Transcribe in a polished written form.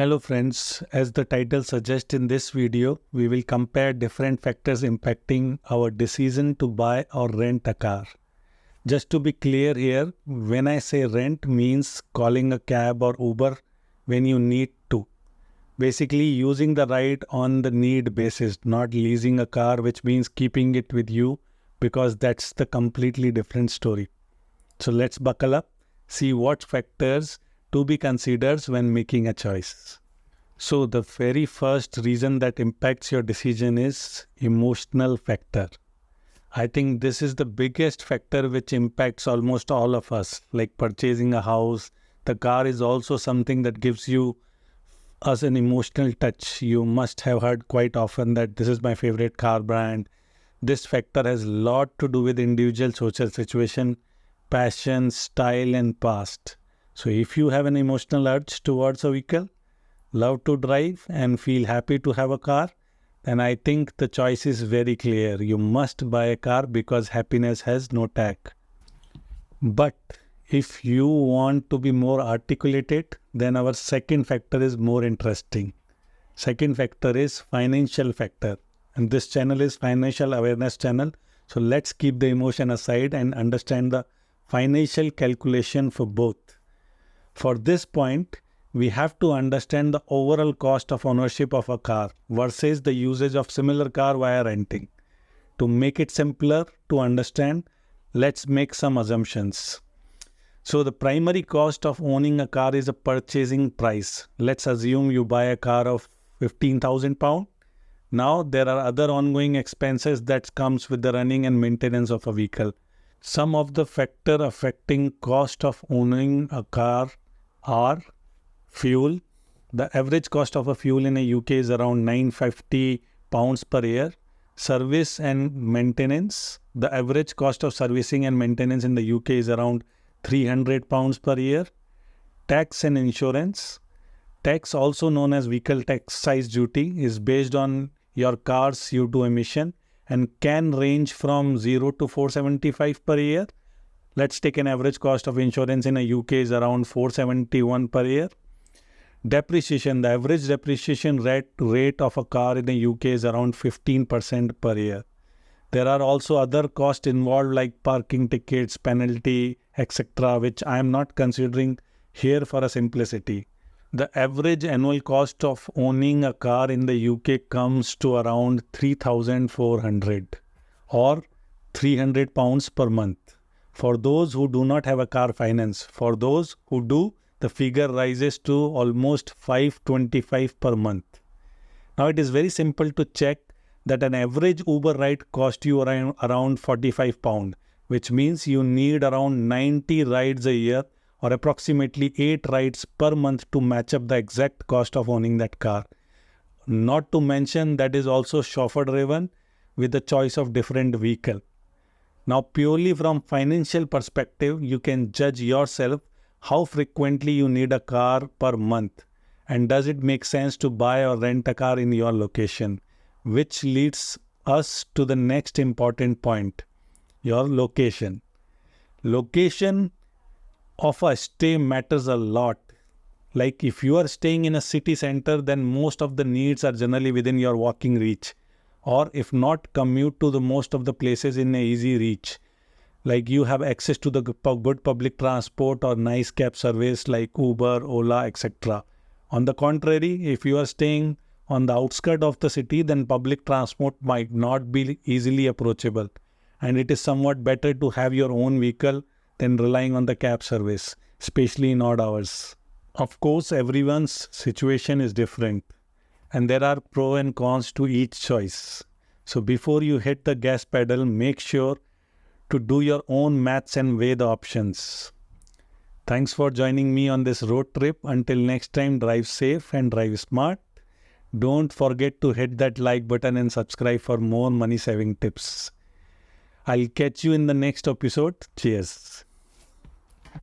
Hello friends, as the title suggests, in this video, we will compare different factors impacting our decision to buy or rent a car. Just to be clear here, when I say rent means calling a cab or Uber when you need to. Basically using the ride on the need basis, not leasing a car, which means keeping it with you, because that's the completely different story. So let's buckle up, see what factors to be considered when making a choice. So the very first reason that impacts your decision is emotional factor. I think this is the biggest factor which impacts almost all of us, like purchasing a house. The car is also something that gives you us an emotional touch. You must have heard quite often that this is my favorite car brand. This factor has a lot to do with individual social situation, passion, style and past. So if you have an emotional urge towards a vehicle, love to drive and feel happy to have a car, then I think the choice is very clear. You must buy a car because happiness has no tag. But if you want to be more articulated, then our second factor is more interesting. Second factor is financial factor. And this channel is financial awareness channel. So let's keep the emotion aside and understand the financial calculation for both. For this point, we have to understand the overall cost of ownership of a car versus the usage of similar car via renting. To make it simpler to understand, let's make some assumptions. So the primary cost of owning a car is a purchasing price. Let's assume you buy a car of £15,000. Now there are other ongoing expenses that comes with the running and maintenance of a vehicle. Some of the factor affecting cost of owning a car are fuel. The average cost of a fuel in the UK is around £950 per year. Service and maintenance. The average cost of servicing and maintenance in the UK is around £300 per year. Tax and insurance. Tax, also known as vehicle excise duty, is based on your car's CO2 emission and can range from 0 to 475 per year. Let's take an average cost of insurance in the UK is around 471 per year. Depreciation. The average depreciation rate of a car in the UK is around 15% per year. There are also other costs involved like parking tickets, penalty, etc., which I am not considering here for a simplicity. The average annual cost of owning a car in the UK comes to around 3,400 or £300 per month. For those who do not have a car finance, for those who do, the figure rises to almost £525 per month. Now it is very simple to check that an average Uber ride costs you around £45, which means you need around 90 rides a year or approximately 8 rides per month to match up the exact cost of owning that car. Not to mention that is also chauffeur driven with the choice of different vehicle. Now purely from financial perspective, you can judge yourself how frequently you need a car per month and does it make sense to buy or rent a car in your location, which leads us to the next important point, your location. Location of a stay matters a lot. Like if you are staying in a city center, then most of the needs are generally within your walking reach. Or if not, commute to the most of the places in a easy reach. Like you have access to the good public transport or nice cab service like Uber, Ola, etc. On the contrary, if you are staying on the outskirts of the city, then public transport might not be easily approachable. And it is somewhat better to have your own vehicle than relying on the cab service, especially in odd hours. Of course, everyone's situation is different. And there are pros and cons to each choice. So before you hit the gas pedal, make sure to do your own maths and weigh the options. Thanks for joining me on this road trip. Until next time, drive safe and drive smart. Don't forget to hit that like button and subscribe for more money saving tips. I'll catch you in the next episode. Cheers.